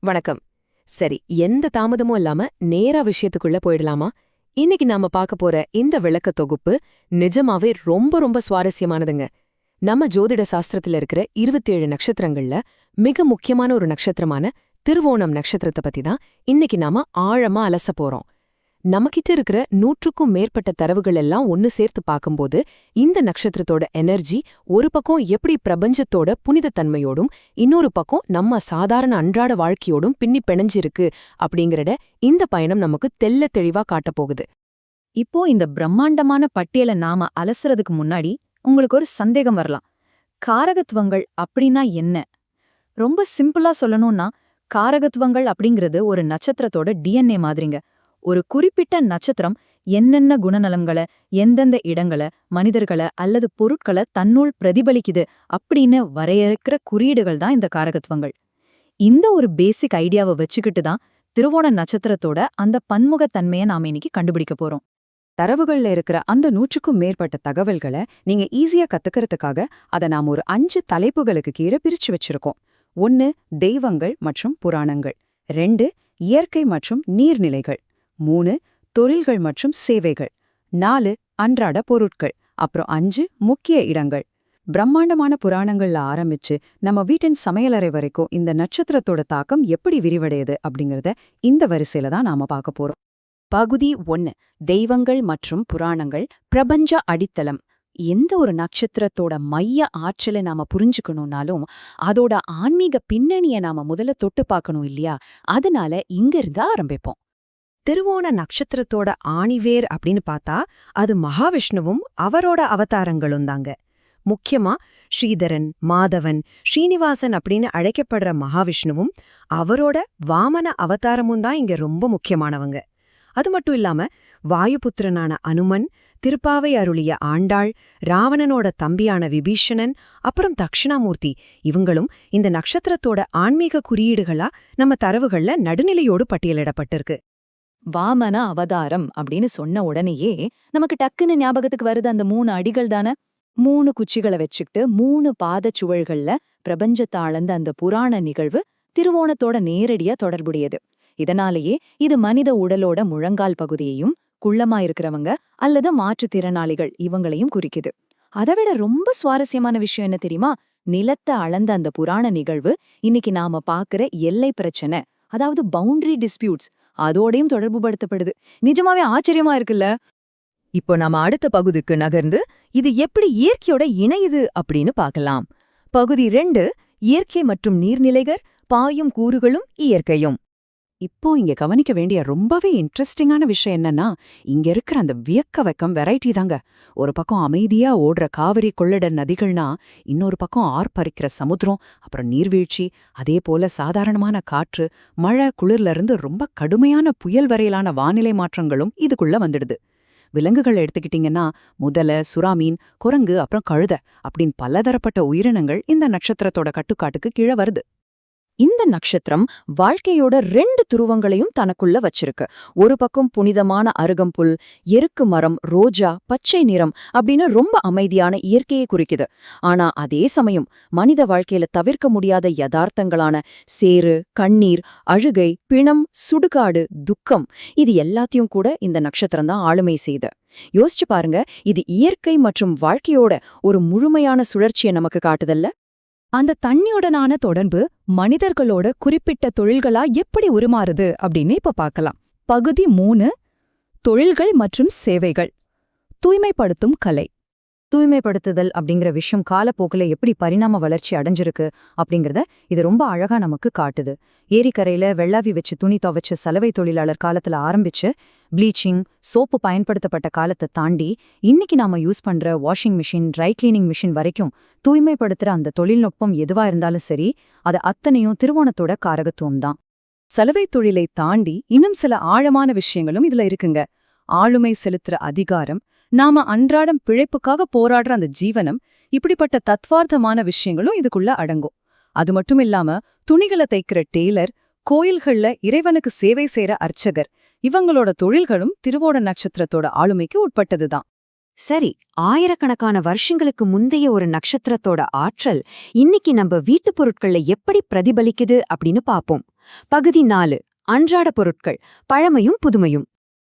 வணக்கம். சரி, எந்த தாமதமும் இல்லாம நேரா விஷயத்துக்குள்ள போயிடலாமா? இன்னைக்கு நாம பார்க்க போற இந்த விளக்க தொகுப்பு நிஜமாவே ரொம்ப ரொம்ப சுவாரஸ்யமானதுங்க. நம்ம ஜோதிட சாஸ்திரத்துல இருக்கிற 27 நட்சத்திரங்கள்ல மிக முக்கியமான ஒரு நட்சத்திரமான திருவோணம் நட்சத்திரத்தை பத்தி தான் இன்னைக்கு நாம ஆழமா அலச போறோம். நம்மகிட்ட இருக்கிற 100க்கும் மேற்பட்ட தரவுகள் எல்லாம் ஒன்னு சேர்த்து பார்க்கும்போது இந்த நட்சத்திரத்தோட எனர்ஜி ஒரு பக்கம் எப்படி பிரபஞ்சத்தோட புனிதத்தன்மையோடும் இன்னொரு பக்கம் நம்ம சாதாரண அன்றாட வாழ்க்கையோடும் பின்னி பிணைஞ்சிருக்கு அப்படிங்கறத இந்த பயணம் நமக்கு தெள்ள தெளிவா காட்டப்போகுது. இப்போ இந்த பிரம்மாண்டமான பட்டியலை நாம அலசுறதுக்கு முன்னாடி உங்களுக்கு ஒரு சந்தேகம் வரலாம். காரகத்துவங்கள் அப்படின்னா என்ன? ரொம்ப சிம்பிளா சொல்லணும்னா, காரகத்துவங்கள் அப்படிங்கிறது ஒரு நட்சத்திரத்தோட டிஎன்ஏ மாதிரிங்க. ஒரு குறிப்பிட்ட நட்சத்திரம் என்னென்ன குணநலங்களை, எந்தெந்த இடங்களை, மனிதர்களை அல்லது பொருட்களை தன்னுள் பிரதிபலிக்குது அப்படின்னு வரையறுக்கிற குறியீடுகள் தான் இந்த காரகத்துவங்கள். இந்த ஒரு பேசிக் ஐடியாவை வச்சுக்கிட்டு தான் திருவோண நட்சத்திரத்தோட அந்த பன்முகத்தன்மையை நாம இன்னைக்கு கண்டுபிடிக்க போறோம். தரவுகள்ல இருக்கிற அந்த 100க்கும் மேற்பட்ட தகவல்களை நீங்க ஈஸியா கத்துக்கிறதுக்காக அதை நாம ஒரு 5 தலைப்புகளுக்கு கீழே பிரிச்சு வச்சிருக்கோம். 1 தெய்வங்கள் மற்றும் புராணங்கள், 2 இயற்கை மற்றும் நீர்நிலைகள், 3 தொழில்கள் மற்றும் சேவைகள், 4 அன்றாட பொருட்கள், அப்புறம் 5 முக்கிய இடங்கள். பிரம்மாண்டமான புராணங்கள்ல ஆரம்பிச்சு நம்ம வீட்டின் சமையலறை வரைக்கும் இந்த நட்சத்திரத்தோட தாக்கம் எப்படி விரிவடையுது அப்படிங்கறத இந்த வரிசையில தான் நாம பார்க்க போறோம். பகுதி 1 தெய்வங்கள் மற்றும் புராணங்கள், பிரபஞ்ச அடித்தளம். எந்த ஒரு நட்சத்திரத்தோட மைய ஆற்றலை நாம புரிஞ்சுக்கணும்னாலும் அதோட ஆன்மீக பின்னணியை நாம முதல்ல தொட்டு பார்க்கணும் இல்லையா? அதனால இங்க இருந்து ஆரம்பிப்போம். திருவோண நட்சத்திரத்தோட ஆணிவேர் அப்படின்னு பார்த்தா அது மகாவிஷ்ணுவும் அவரோட அவதாரங்களும் தாங்க. முக்கியமா ஸ்ரீதரன், மாதவன், ஸ்ரீனிவாசன் அப்படின்னு அழைக்கப்படுற மகாவிஷ்ணுவும் அவரோட வாமன அவதாரமும் தான் இங்க ரொம்ப முக்கியமானவங்க. அது மட்டும் இல்லாம வாயுபுத்திரனான அனுமன், திருப்பாவை அருளிய ஆண்டாள், ராவணனோட தம்பியான விபீஷணன், அப்புறம் தக்ஷணாமூர்த்தி இவங்களும் இந்த நட்சத்திரத்தோட ஆன்மீக குறியீடுகளா நம்ம தரவுகள்ல நடுநிலையோடு பட்டியலிடப்பட்டிருக்கு. வாமன அவதாரம் அப்படின்னு சொன்ன உடனேயே நமக்கு டக்குன்னு ஞாபகத்துக்கு வருது அந்த 3 அடிகள் தானே. 3 குச்சிகளை வச்சுக்கிட்டு 3 பாதச்சுவழ்கள்ல பிரபஞ்சத்தை அளந்த அந்த புராண நிகழ்வு திருவோணத்தோட நேரடியா தொடர்புடையது. இதனாலேயே இது மனித உடலோட முழங்கால் பகுதியையும், குள்ளமா இருக்கிறவங்க அல்லது மாற்றுத்திறனாளிகள் இவங்களையும் குறிக்குது. அதைவிட ரொம்ப சுவாரஸ்யமான விஷயம் என்ன தெரியுமா? நிலத்தை அளந்த அந்த புராண நிகழ்வு இன்னைக்கு நாம பாக்குற எல்லை பிரச்சனை, அதாவது பவுண்டரி டிஸ்பியூட்ஸ், அதோடையும் தொடர்புபடுத்தப்படுது. நிஜமாவே ஆச்சரியமா இருக்குல்ல? இப்போ நாம அடுத்த பகுதிக்கு நகர்ந்து இது எப்படி இயற்கையோட இணையுது அப்படின்னு பார்க்கலாம். பகுதி 2 இயற்கை மற்றும் நீர்நிலைகள், பாயும் கூறுகளும் இயற்கையும். இப்போ இங்க கவனிக்க வேண்டிய ரொம்பவே இன்ட்ரெஸ்டிங்கான விஷயம் என்னன்னா, இங்க இருக்கிற அந்த வியக்க வைக்கம் வெரைட்டி தாங்க. ஒரு பக்கம் அமைதியா ஓடுற காவிரி கொள்ளட நதிகள்னா, இன்னொரு பக்கம் ஆர்ப்பரிக்கிற சமுத்திரம், அப்புறம் நீர்வீழ்ச்சி, அதே போல சாதாரணமான காற்று, மழை, குளிர்ல இருந்து ரொம்ப கடுமையான புயல் வரையிலான வானிலை மாற்றங்களும் இதுக்குள்ள வந்துடுது. விலங்குகள் எடுத்துக்கிட்டீங்கன்னா முதலை, சுறாமீன், குரங்கு, அப்புறம் கழுத அப்படின்னு பலதரப்பட்ட உயிரினங்கள் இந்த நட்சத்திரத்தோட கட்டுக்காட்டுக்கு கீழே வருது. இந்த நட்சத்திரம் வாழ்க்கையோட 2 துருவங்களையும் தனக்குள்ள வச்சிருக்கு. ஒரு பக்கம் புனிதமான அருகம்புல், எருக்கு மரம், ரோஜா, பச்சை நிறம் அப்படின்னு ரொம்ப அமைதியான இயற்கையை குறிக்குது. ஆனா அதே சமயம் மனித வாழ்க்கையில தவிர்க்க முடியாத யதார்த்தங்களான சேறு, கண்ணீர், அழுகை, பிணம், சுடுகாடு, துக்கம், இது எல்லாத்தையும் கூட இந்த நட்சத்திரம் தான் ஆளுமை செய்து. யோசிச்சு பாருங்க, இது இயற்கை மற்றும் வாழ்க்கையோட ஒரு முழுமையான சுழற்சியை நமக்கு காட்டுதல்ல? அந்த தண்ணியுடனான தொடர்பு மனிதர்களோட குறிப்பிட்ட தொழில்களா எப்படி உருமாறுது அப்படின்னு இப்ப பார்க்கலாம். பகுதி 3 தொழில்கள் மற்றும் சேவைகள். தூய்மைப்படுத்தும் கலை. தூய்மைப்படுத்துதல் அப்படிங்கிற விஷயம் காலப்போக்கில் எப்படி பரிணாம வளர்ச்சி அடைஞ்சிருக்கு அப்படிங்கிறத இது ரொம்ப அழகா நமக்கு காட்டுது. ஏரிக்கரையில வெள்ளாவி வச்சு துணி துவைச்ச சலவை தொழிலாளர் காலத்துல ஆரம்பிச்சு ப்ளீச்சிங், சோப்பு பயன்படுத்தப்பட்ட காலத்தை தாண்டி இன்னைக்கு நாம யூஸ் பண்ற washing machine, dry cleaning machine வரைக்கும் தூய்மைப்படுத்துற அந்த தொழில்நுட்பம் எதுவா இருந்தாலும் சரி, அது அத்தனையும் திருவோணத்தோட காரகத்துவம் தான். சலவை தொழிலை தாண்டி இன்னும் சில ஆழமான விஷயங்களும் இதுல இருக்குங்க. ஆளுமை செலுத்துற அதிகாரம், நாம அன்றாடம் பிழைப்புக்காக போராடுற அந்த ஜீவனம், இப்படிப்பட்ட தத்வார்த்தமான விஷயங்களும் இதுக்குள்ள அடங்கும். அது மட்டும் இல்லாம துணிகளை தைக்கிற டெய்லர், கோயில்கள்ல இறைவனுக்கு சேவை செய்யற அர்ச்சகர், இவங்களோட தொழில்களும் திருவோண நட்சத்திரத்தோட ஆளுமைக்கு உட்பட்டதுதான். சரி, ஆயிரக்கணக்கான வருஷங்களுக்கு முந்தைய ஒரு நட்சத்திரத்தோட ஆற்றல் இன்னைக்கு நம்ம வீட்டுப் பொருட்கள்ல எப்படி பிரதிபலிக்குது அப்படின்னு பாப்போம். பகுதி 4, அன்றாட பொருட்கள், பழமையும் புதுமையும்.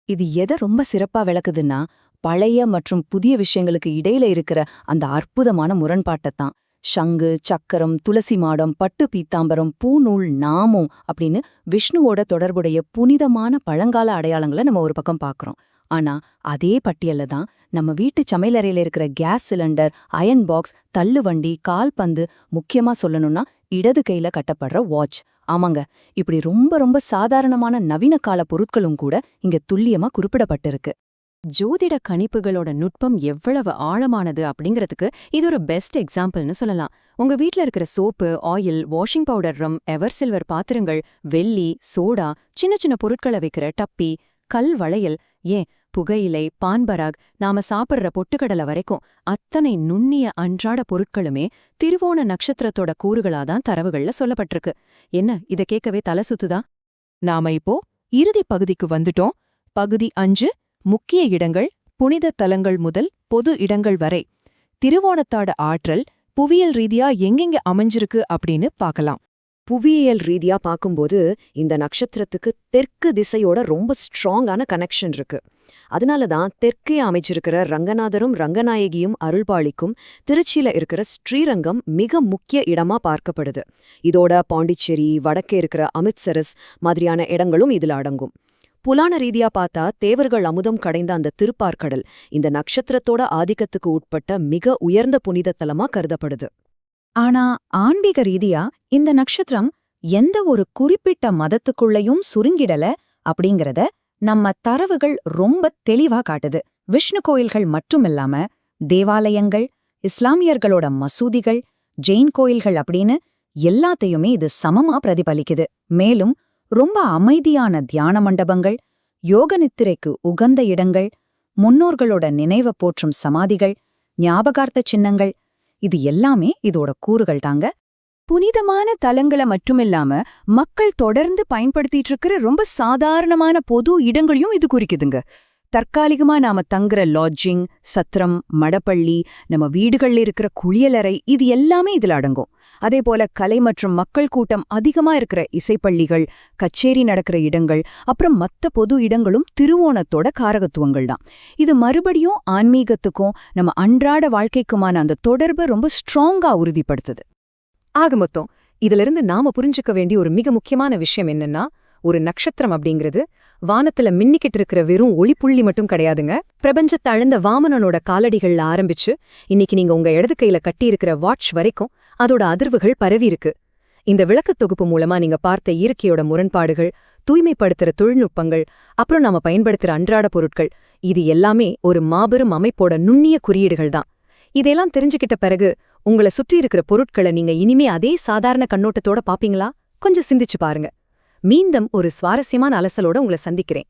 இது எதை ரொம்ப சிறப்பா விளக்குதுன்னா, பழைய மற்றும் புதிய விஷயங்களுக்கு இடையில இருக்கிற அந்த அற்புதமான முரண்பாட்டைத்தான். சங்கு, சக்கரம், துளசி மாடம், பட்டு பீத்தாம்பரம், பூநூல், நாமம் அப்படின்னு விஷ்ணுவோட தொடர்புடைய புனிதமான பழங்கால அடையாளங்களை நம்ம ஒரு பக்கம் பார்க்கறோம். ஆனா அதே பட்டியல்ல தான் நம்ம வீட்டு சமையலறையில இருக்கிற கேஸ் சிலிண்டர், அயன் பாக்ஸ், தள்ளுவண்டி, கால்பந்து, முக்கியமா சொல்லணும்னா இடது கையில கட்டப்படுற வாட்ச். ஆமாங்க, இப்படி ரொம்ப ரொம்ப சாதாரணமான நவீன கால பொருட்களும் கூட இங்க துல்லியமா குறிப்பிடப்பட்டிருக்கு. ஜோதிட கணிப்புகளோட நுட்பம் எவ்வளவு ஆழமானது அப்படிங்கிறதுக்கு இது ஒரு பெஸ்ட் எக்ஸாம்பிள்னு சொல்லலாம். உங்க வீட்ல இருக்கிற சோப்பு, ஆயில், வாஷிங் பவுடர், ரம், எவர் சில்வர் பாத்திரங்கள், வெள்ளி, சோடா, சின்ன சின்ன பொருட்களை வைக்கிற டப்பி, கல் வளையல், ஏன் புகையிலை, பான்பராக், நாம சாப்பிடுற பொட்டுக்கடலை வரைக்கும் அத்தனை நுண்ணிய அன்றாட பொருட்களுமே திருவோண நட்சத்திரத்தோட கூறுகளாதான் தரவுகள்ல சொல்லப்பட்டிருக்கு. என்ன, இத கேட்கவே தலை சுத்துதா? நாம இப்போ இறுதி பகுதிக்கு வந்துட்டோம். பகுதி 5, முக்கிய இடங்கள், புனித தலங்கள் முதல் பொது இடங்கள் வரை திருவோணத்தாட ஆற்றல் புவியியல் ரீதியா எங்கெங்க அமைஞ்சிருக்கு அப்படின்னு பார்க்கலாம். புவியியல் ரீதியா பார்க்கும்போது இந்த நட்சத்திரத்துக்கு தெற்கு திசையோட ரொம்ப ஸ்ட்ராங்கான கனெக்ஷன் இருக்கு. அதனாலதான் தெற்கே அமைச்சிருக்கிற ரங்கநாதரும் ரங்கநாயகியும் அருள்பாளிக்கும் திருச்சியில இருக்கிற ஸ்ரீரங்கம் மிக முக்கிய இடமா பார்க்கப்படுது. இதோட பாண்டிச்சேரி, வடக்கே இருக்கிற அமிர்தசரஸ் மாதிரியான இடங்களும் இதுல அடங்கும். புலான ரீதியா பார்த்தா தேவர்கள் அமுதம் கடைந்த அந்த திருப்பார்கடல் இந்த நட்சத்திரத்தோட ஆதிக்கத்துக்கு உட்பட்ட மிக உயர்ந்த புனித தலமா கருதப்படுது. ஆனா ஆன்மீக ரீதியா இந்த நட்சத்திரம் எந்த ஒரு குறிப்பிட்ட மதத்துக்குள்ளயும் சுருங்கிடல அப்படிங்கறத நம்ம தரவுகள் ரொம்ப தெளிவா காட்டுது. விஷ்ணு கோயில்கள் மட்டுமில்லாம தேவாலயங்கள், இஸ்லாமியர்களோட மசூதிகள், ஜெயின் கோயில்கள் அப்படின்னு எல்லாத்தையுமே இது சமமா பிரதிபலிக்குது. மேலும் ரொம்ப அமைதியான தியான மண்டபங்கள், யோக நித்திரைக்கு உகந்த இடங்கள், முன்னோர்களோட நினைவை போற்றும் சமாதிகள், ஞாபகார்த்த சின்னங்கள், இது எல்லாமே இதோட கூறுகள் தாங்க. புனிதமான தலங்களை மட்டுமில்லாம மக்கள் தொடர்ந்து பயன்படுத்திட்டு இருக்கிற ரொம்ப சாதாரணமான பொது இடங்களையும் இது குறிக்குதுங்க. தற்காலிகமா நாம தங்குற லாட்ஜிங், சத்திரம், மடப்பள்ளி, நம்ம வீடுகள்ல இருக்கிற குளியலறை, இது எல்லாமே இதுல அடங்கும். அதே போல கலை மற்றும் மக்கள் கூட்டம் அதிகமா இருக்கிற இசைப்பள்ளிகள், கச்சேரி நடக்கிற இடங்கள், அப்புறம் மத்த பொது இடங்களும் திருவோணத்தோட காரகத்துவங்கள் தான். இது மறுபடியும் ஆன்மீகத்துக்கும் நம்ம அன்றாட வாழ்க்கைக்குமான அந்த தொடர்பை ரொம்ப ஸ்ட்ராங்கா உறுதிப்படுத்துது. ஆக மொத்தம் இதிலிருந்து நாம புரிஞ்சுக்க வேண்டிய ஒரு மிக முக்கியமான விஷயம் என்னன்னா, ஒரு நட்சத்திரம் அப்படிங்கிறது வானத்துல மின்னிக்கிட்டு இருக்கிற வெறும் ஒளிப்புள்ளி மட்டும் கிடையாதுங்க. பிரபஞ்சத்தை அளந்த வாமனனோட காலடிகள்ல ஆரம்பிச்சு இன்னைக்கு நீங்க உங்க இடது கையில கட்டியிருக்கிற வாட்ச் வரைக்கும் அதோட அதிர்வுகள் பரவி இருக்கு. இந்த விளக்கத் தொகுப்பு மூலமா நீங்க பார்த்த இயற்கையோட முரண்பாடுகள், தூய்மைப்படுத்துற தொழில்நுட்பங்கள், அப்புறம் நாம பயன்படுத்துற அன்றாட பொருட்கள், இது எல்லாமே ஒரு மாபெரும் அமைப்போட நுண்ணிய குறியீடுகள் தான். இதெல்லாம் தெரிஞ்சுக்கிட்ட பிறகு உங்களை சுற்றி இருக்கிற பொருட்களை நீங்க இனிமே அதே சாதாரண கண்ணோட்டத்தோட பாப்பீங்களா? கொஞ்சம் சிந்திச்சு பாருங்க. மீண்டும் ஒரு சுவாரஸ்யமான அலசலோட உங்களை சந்திக்கிறேன்.